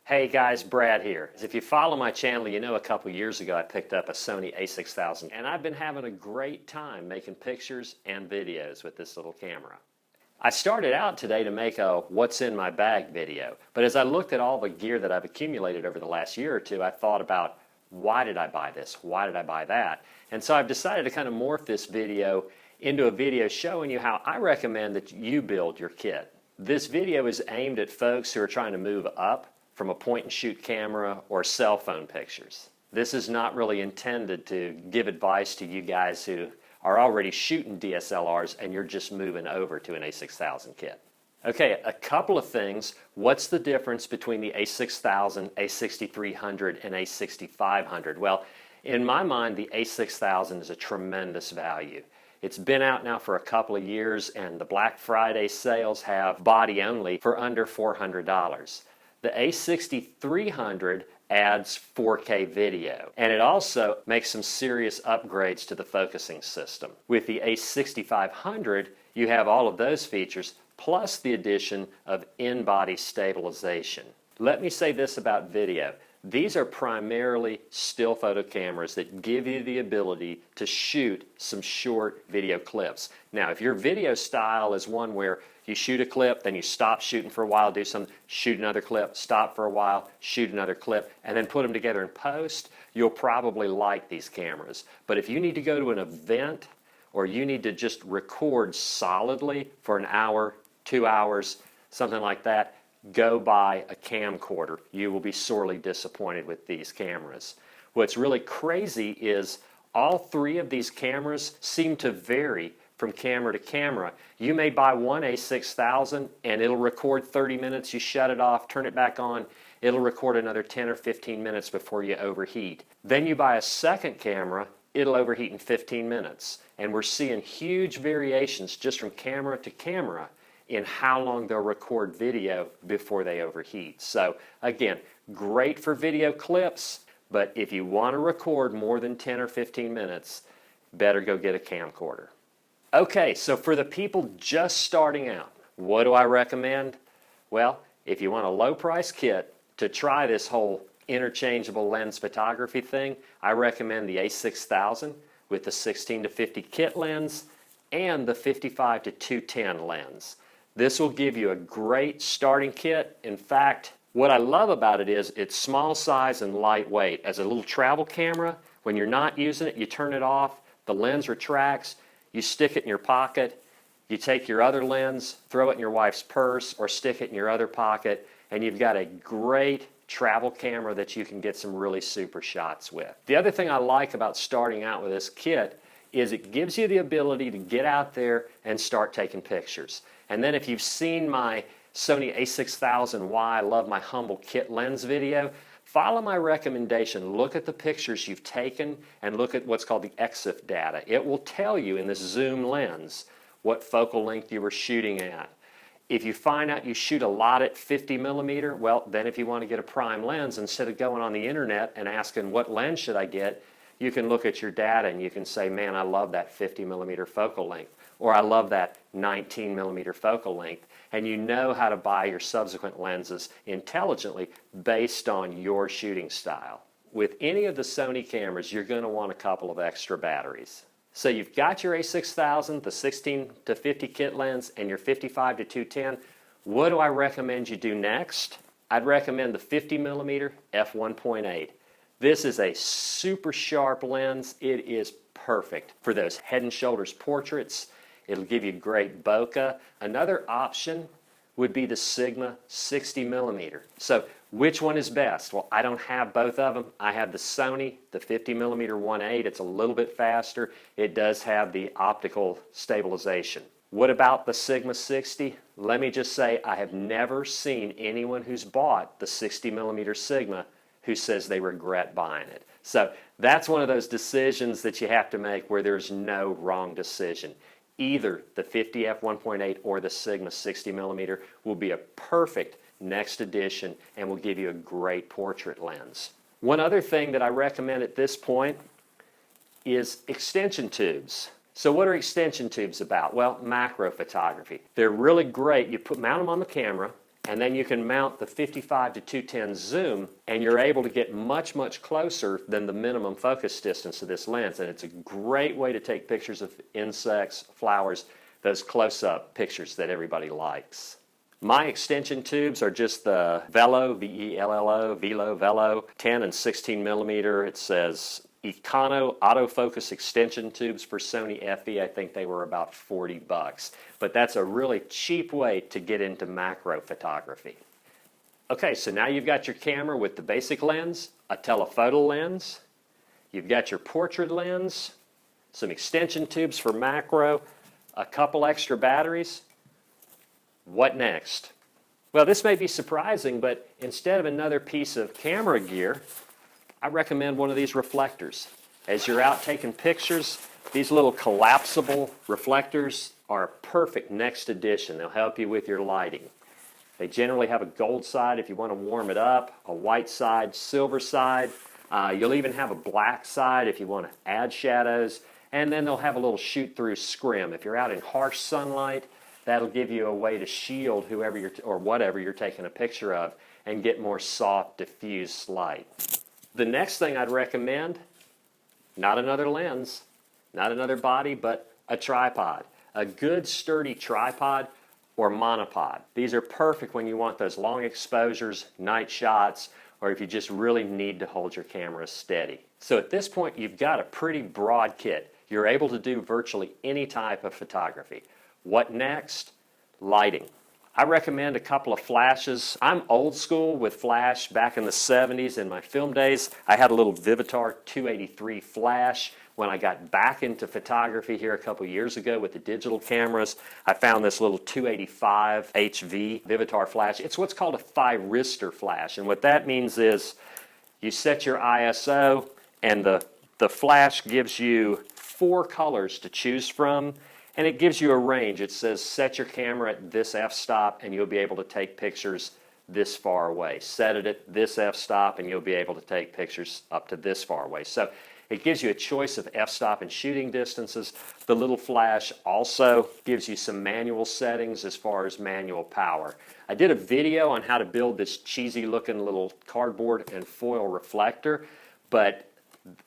Hey guys, Brad here. If you follow my channel, you know a couple years ago I picked up a Sony A6000 and I've been having a great time making pictures and videos with this little camera. I started out today to make a what's in my bag video, but as I looked at all the gear that I've accumulated over the last year or two, I thought about why did I buy this? Why did I buy that? And so I've decided to kind of morph this video into a video showing you how I recommend that you build your kit. This video is aimed at folks who are trying to move up from a point-and-shoot camera or cell phone pictures. This is not really intended to give advice to you guys who are already shooting DSLRs and you're just moving over to an A6000 kit. Okay, a couple of things. What's the difference between the A6000, A6300, and A6500? Well, in my mind, the A6000 is a tremendous value. It's been out now for a couple of years, and the Black Friday sales have body only for under $400. The A6300 adds 4K video, and it also makes some serious upgrades to the focusing system. With the A6500, you have all of those features, plus the addition of in-body stabilization. Let me say this about video. These are primarily still photo cameras that give you the ability to shoot some short video clips. Now, if your video style is one where you shoot a clip, then you stop shooting for a while, do some, shoot another clip, stop for a while, shoot another clip, and then put them together in post, you'll probably like these cameras. But if you need to go to an event or you need to just record solidly for an hour, 2 hours, something like that, go buy a camcorder. You will be sorely disappointed with these cameras. What's really crazy is all three of these cameras seem to vary from camera to camera. You may buy one A6000 and it'll record 30 minutes, you shut it off, turn it back on, it'll record another 10 or 15 minutes before you overheat. Then you buy a second camera, it'll overheat in 15 minutes. And we're seeing huge variations just from camera to camera in how long they'll record video before they overheat. So again, great for video clips, but if you want to record more than 10 or 15 minutes, better go get a camcorder. Okay, so for the people just starting out, what do I recommend? Well, if you want a low price kit to try this whole interchangeable lens photography thing, I recommend the A6000 with the 16 to 50 kit lens and the 55 to 210 lens. This will give you a great starting kit. In fact, what I love about it is it's small size and lightweight. As a little travel camera, when you're not using it, you turn it off, the lens retracts, you stick it in your pocket, you take your other lens, throw it in your wife's purse, or stick it in your other pocket, and you've got a great travel camera that you can get some really super shots with. The other thing I like about starting out with this kit is it gives you the ability to get out there and start taking pictures. And then if you've seen my Sony A6000 Why I Love My Humble Kit Lens video, follow my recommendation. Look at the pictures you've taken and look at what's called the EXIF data. It will tell you in this zoom lens what focal length you were shooting at. If you find out you shoot a lot at 50 millimeter, well, then if you want to get a prime lens, instead of going on the internet and asking what lens should I get, you can look at your data and you can say, man, I love that 50 millimeter focal length, or I love that 19 millimeter focal length, and you know how to buy your subsequent lenses intelligently based on your shooting style. With any of the Sony cameras, you're going to want a couple of extra batteries. So you've got your A6000, the 16 to 50 kit lens, and your 55 to 210. What do I recommend you do next? I'd recommend the 50 millimeter f1.8. This is a super sharp lens. It is perfect for those head and shoulders portraits. It'll give you great bokeh. Another option would be the Sigma 60 millimeter. So which one is best? Well, I don't have both of them. I have the Sony, the 50 millimeter 1.8. It's a little bit faster. It does have the optical stabilization. What about the Sigma 60? Let me just say I have never seen anyone who's bought the 60 millimeter Sigma who says they regret buying it. So that's one of those decisions that you have to make where there's no wrong decision. Either the 50 f1.8 or the Sigma 60 millimeter will be a perfect next addition and will give you a great portrait lens. One other thing that I recommend at this point is extension tubes. So what are extension tubes about? Well, macro photography. They're really great. You mount them on the camera, And then you can mount the 55 to 210 zoom, and you're able to get much, much closer than the minimum focus distance of this lens. And it's a great way to take pictures of insects, flowers, those close-up pictures that everybody likes. My extension tubes are just the Velo, V-E-L-L-O, Velo, 10 and 16 millimeter. It says Econo autofocus extension tubes for Sony FE. I think they were about 40 bucks. But that's a really cheap way to get into macro photography. Okay, so now you've got your camera with the basic lens, a telephoto lens, you've got your portrait lens, some extension tubes for macro, a couple extra batteries. What next? Well, this may be surprising, but instead of another piece of camera gear, I recommend one of these reflectors. As you're out taking pictures, these little collapsible reflectors are a perfect next addition. They'll help you with your lighting. They generally have a gold side if you want to warm it up, a white side, silver side. You'll even have a black side if you want to add shadows, and then they'll have a little shoot-through scrim. If you're out in harsh sunlight, that'll give you a way to shield whoever or whatever you're taking a picture of and get more soft, diffused light. The next thing I'd recommend, not another lens, not another body, but a tripod. A good sturdy tripod or monopod. These are perfect when you want those long exposures, night shots, or if you just really need to hold your camera steady. So at this point, you've got a pretty broad kit. You're able to do virtually any type of photography. What next? Lighting. I recommend a couple of flashes. I'm old school with flash. Back in the 70s in my film days, I had a little Vivitar 283 flash. When I got back into photography here a couple years ago with the digital cameras, I found this little 285 HV Vivitar flash. It's what's called a thyristor flash, and what that means is you set your ISO and the flash gives you 4 colors to choose from, and it gives you a range. It says set your camera at this f-stop and you'll be able to take pictures this far away. Set it at this f-stop and you'll be able to take pictures up to this far away. So it gives you a choice of f-stop and shooting distances. The little flash also gives you some manual settings as far as manual power. I did a video on how to build this cheesy looking little cardboard and foil reflector, but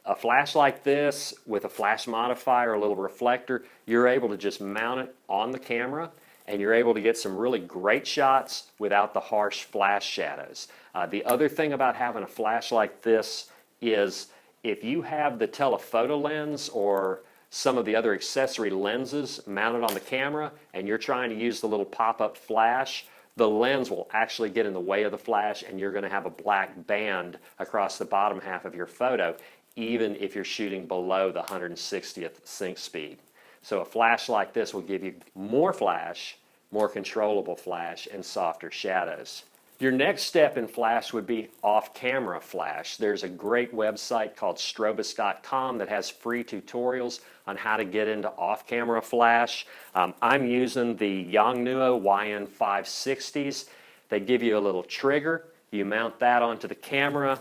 a flash like this with a flash modifier, a little reflector, you're able to just mount it on the camera and you're able to get some really great shots without the harsh flash shadows. The other thing about having a flash like this is if you have the telephoto lens or some of the other accessory lenses mounted on the camera and you're trying to use the little pop-up flash, the lens will actually get in the way of the flash and you're going to have a black band across the bottom half of your photo, even if you're shooting below the 160th sync speed. So a flash like this will give you more flash, more controllable flash, and softer shadows. Your next step in flash would be off-camera flash. There's a great website called strobus.com that has free tutorials on how to get into off-camera flash. I'm using the Yongnuo YN560s. They give you a little trigger. You mount that onto the camera,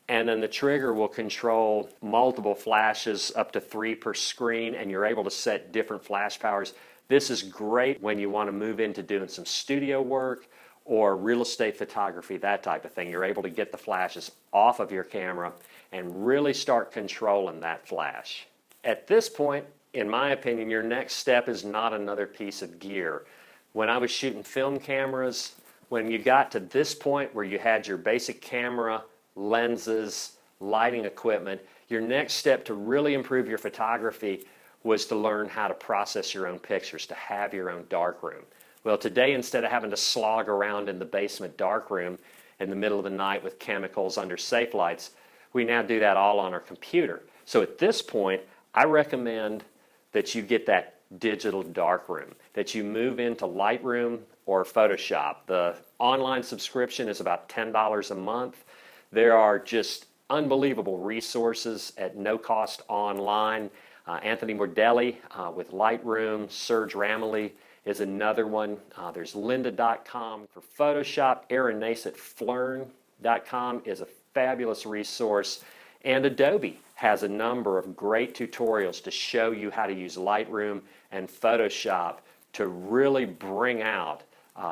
and then the trigger will control multiple flashes, up to 3 per screen, and you're able to set different flash powers. This is great when you want to move into doing some studio work or real estate photography, that type of thing. You're able to get the flashes off of your camera and really start controlling that flash. At this point, in my opinion, your next step is not another piece of gear. When I was shooting film cameras, when you got to this point where you had your basic camera, lenses, lighting equipment, your next step to really improve your photography was to learn how to process your own pictures, to have your own darkroom. Well, today, instead of having to slog around in the basement darkroom in the middle of the night with chemicals under safe lights, we now do that all on our computer. So at this point, I recommend that you get that digital darkroom, that you move into Lightroom or Photoshop. The online subscription is about $10 a month. There are just unbelievable resources at no cost online. Anthony Mordelli with Lightroom, Serge Ramilly is another one. There's lynda.com for Photoshop. Aaron Nace at Flern.com is a fabulous resource. And Adobe has a number of great tutorials to show you how to use Lightroom and Photoshop to really bring out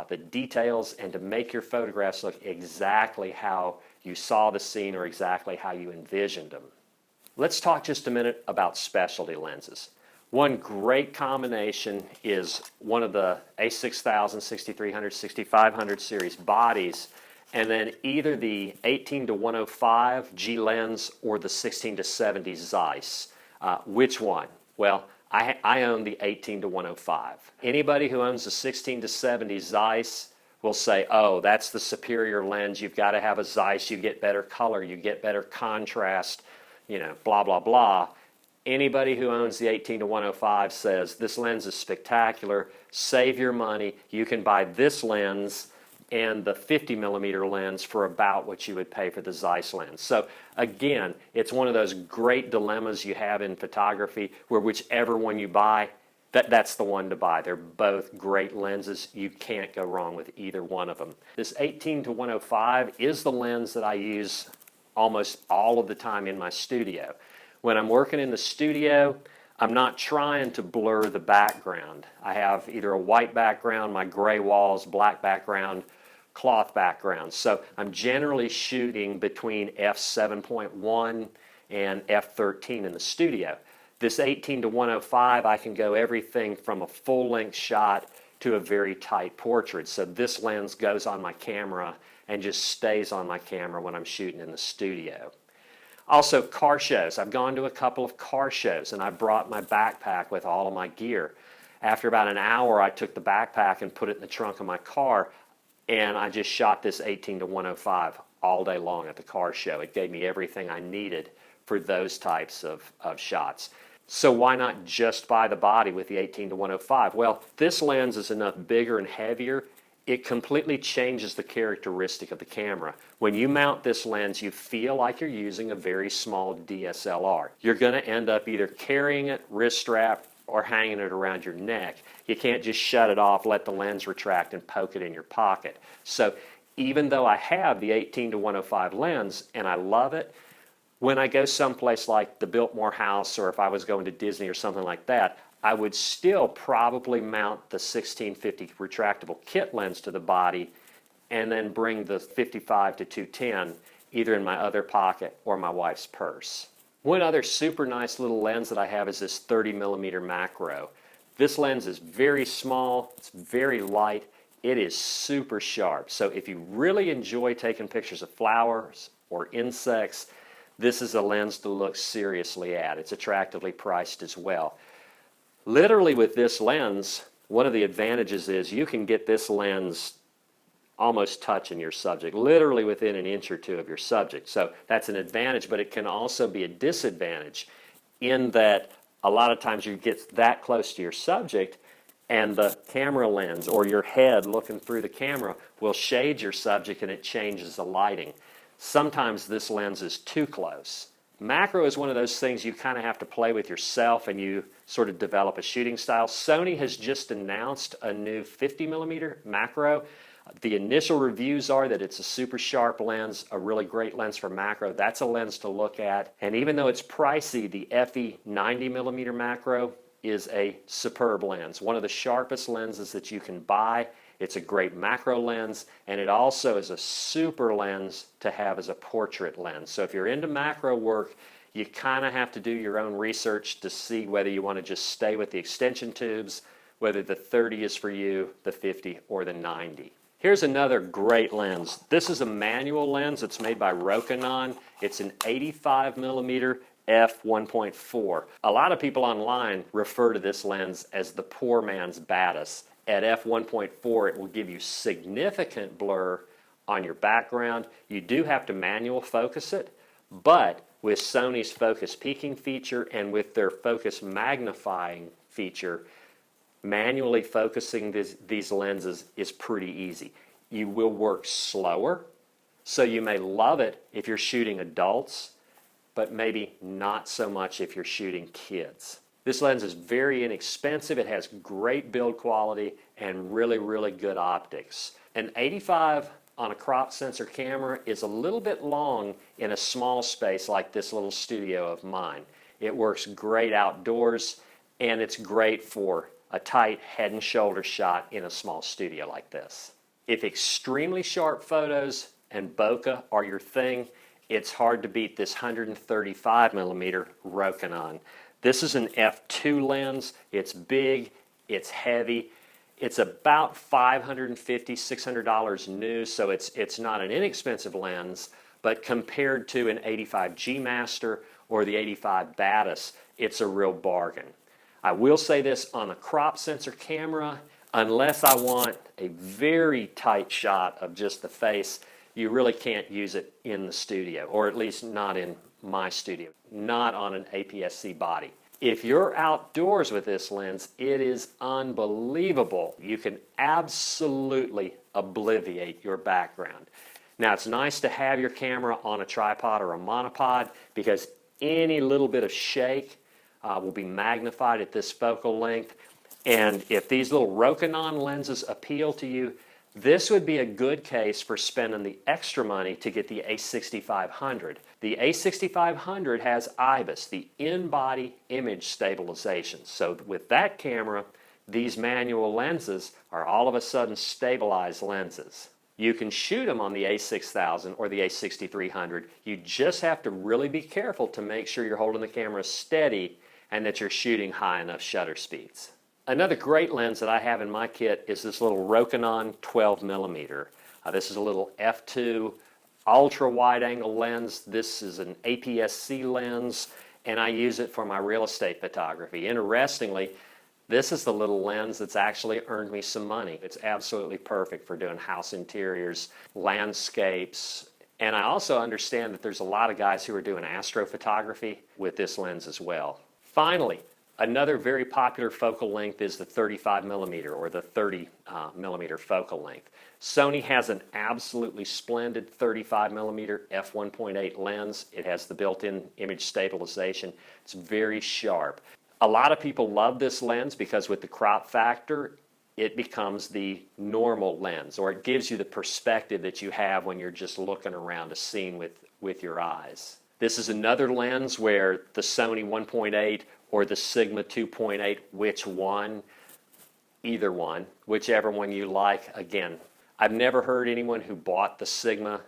the details, and to make your photographs look exactly how you saw the scene or exactly how you envisioned them. Let's talk just a minute about specialty lenses. One great combination is one of the A6000, 6300, 6500 series bodies, and then either the 18-105 G lens or the 16-70 Zeiss. Which one? Well, I own the 18-105. Anybody who owns the 16-70 Zeiss will say, oh, that's the superior lens. You've got to have a Zeiss. You get better color. You get better contrast, you know, blah, blah, blah. Anybody who owns the 18-105 says this lens is spectacular. Save your money. You can buy this lens and the 50mm lens for about what you would pay for the Zeiss lens. So again, it's one of those great dilemmas you have in photography where whichever one you buy, that's the one to buy. They're both great lenses. You can't go wrong with either one of them. This 18-105 is the lens that I use almost all of the time in my studio. When I'm working in the studio, I'm not trying to blur the background. I have either a white background, my gray walls, black background, cloth background. So I'm generally shooting between f7.1 and f13 in the studio. This 18-105, I can go everything from a full-length shot to a very tight portrait. So this lens goes on my camera and just stays on my camera when I'm shooting in the studio. Also, car shows. I've gone to a couple of car shows and I brought my backpack with all of my gear. After about an hour, I took the backpack and put it in the trunk of my car, and I just shot this 18-105 all day long at the car show. It gave me everything I needed for those types of shots. So why not just buy the body with the 18-105? Well, this lens is enough bigger and heavier. It completely changes the characteristic of the camera. When you mount this lens, you feel like you're using a very small DSLR. You're going to end up either carrying it, wrist strap, or hanging it around your neck. You can't just shut it off, let the lens retract, and poke it in your pocket. So even though I have the 18-105 lens and I love it, when I go someplace like the Biltmore House, or if I was going to Disney or something like that, I would still probably mount the 1650 retractable kit lens to the body and then bring the 55-210 either in my other pocket or my wife's purse. One other super nice little lens that I have is this 30mm macro. This lens is very small, it's very light, it is super sharp. So if you really enjoy taking pictures of flowers or insects, this is a lens to look seriously at. It's attractively priced as well. Literally with this lens, one of the advantages is you can get this lens almost touching your subject, literally within an inch or two of your subject. So that's an advantage, but it can also be a disadvantage in that a lot of times you get that close to your subject and the camera lens or your head looking through the camera will shade your subject and it changes the lighting. Sometimes this lens is too close. Macro is one of those things you kind of have to play with yourself and you sort of develop a shooting style. Sony has just announced a new 50mm macro. The initial reviews are that it's a super sharp lens, a really great lens for macro. That's a lens to look at. And even though it's pricey, the FE 90mm macro is a superb lens. One of the sharpest lenses that you can buy. It's a great macro lens, and it also is a super lens to have as a portrait lens. So if you're into macro work, you kind of have to do your own research to see whether you want to just stay with the extension tubes, whether the 30 is for you, the 50, or the 90. Here's another great lens. This is a manual lens. It's made by Rokinon. It's an 85mm f1.4. A lot of people online refer to this lens as the poor man's Batis. At f1.4, it will give you significant blur on your background. You do have to manual focus it, but with Sony's focus peaking feature and with their focus magnifying feature, manually focusing these lenses is pretty easy. You will work slower, so you may love it if you're shooting adults, but maybe not so much if you're shooting kids. This lens is very inexpensive, it has great build quality and really, really good optics. An 85 on a crop sensor camera is a little bit long in a small space like this little studio of mine. It works great outdoors and it's great for a tight head and shoulder shot in a small studio like this. If extremely sharp photos and bokeh are your thing, it's hard to beat this 135mm Rokinon. This is an f2 lens. It's big, it's heavy. It's about $550, $600 new, so it's not an inexpensive lens, but compared to an 85G Master or the 85 Batis, it's a real bargain. I will say this, on a crop sensor camera, unless I want a very tight shot of just the face, you really can't use it in the studio, or at least not in my studio, not on an APS-C body. If you're outdoors with this lens, it is unbelievable. You can absolutely obliviate your background. Now, it's nice to have your camera on a tripod or a monopod because any little bit of shake will be magnified at this focal length. And if these little Rokinon lenses appeal to you, this would be a good case for spending the extra money to get the A6500. The A6500 has IBIS, the in-body image stabilization. So with that camera, these manual lenses are all of a sudden stabilized lenses. You can shoot them on the A6000 or the A6300. You just have to really be careful to make sure you're holding the camera steady and that you're shooting high enough shutter speeds. Another great lens that I have in my kit is this little Rokinon 12mm. This is a little f2 ultra wide angle lens. This is an APS-C lens, and I use it for my real estate photography. Interestingly, this is the little lens that's actually earned me some money. It's absolutely perfect for doing house interiors, landscapes, and I also understand that there's a lot of guys who are doing astrophotography with this lens as well. Finally, another very popular focal length is the 35mm or the 30mm focal length. Sony has an absolutely splendid 35mm f1.8 lens. It has the built-in image stabilization. It's very sharp. A lot of people love this lens because with the crop factor, it becomes the normal lens, or it gives you the perspective that you have when you're just looking around a scene with your eyes. This is another lens where the Sony 1.8 or the Sigma 2.8, which one? Either one, whichever one you like. Again, I've never heard anyone who bought the Sigma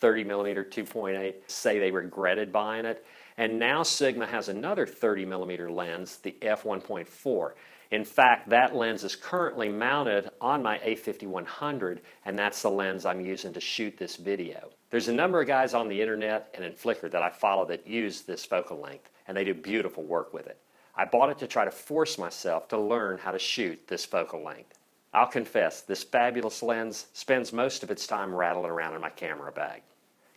30mm 2.8 say they regretted buying it. And now Sigma has another 30mm lens, the f1.4. In fact, that lens is currently mounted on my A5100, and that's the lens I'm using to shoot this video. There's a number of guys on the internet and in Flickr that I follow that use this focal length, and they do beautiful work with it. I bought it to try to force myself to learn how to shoot this focal length. I'll confess, this fabulous lens spends most of its time rattling around in my camera bag.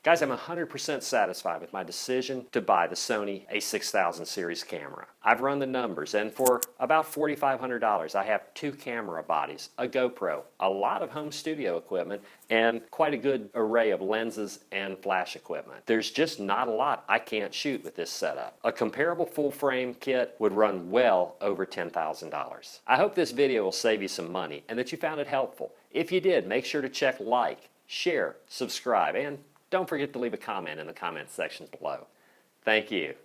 Guys, I'm 100% satisfied with my decision to buy the Sony A6000 series camera. I've run the numbers, and for about $4,500, I have 2 camera bodies, a GoPro, a lot of home studio equipment, and quite a good array of lenses and flash equipment. There's just not a lot I can't shoot with this setup. A comparable full-frame kit would run well over $10,000. I hope this video will save you some money and that you found it helpful. If you did, make sure to check like, share, subscribe, and don't forget to leave a comment in the comment section below. Thank you.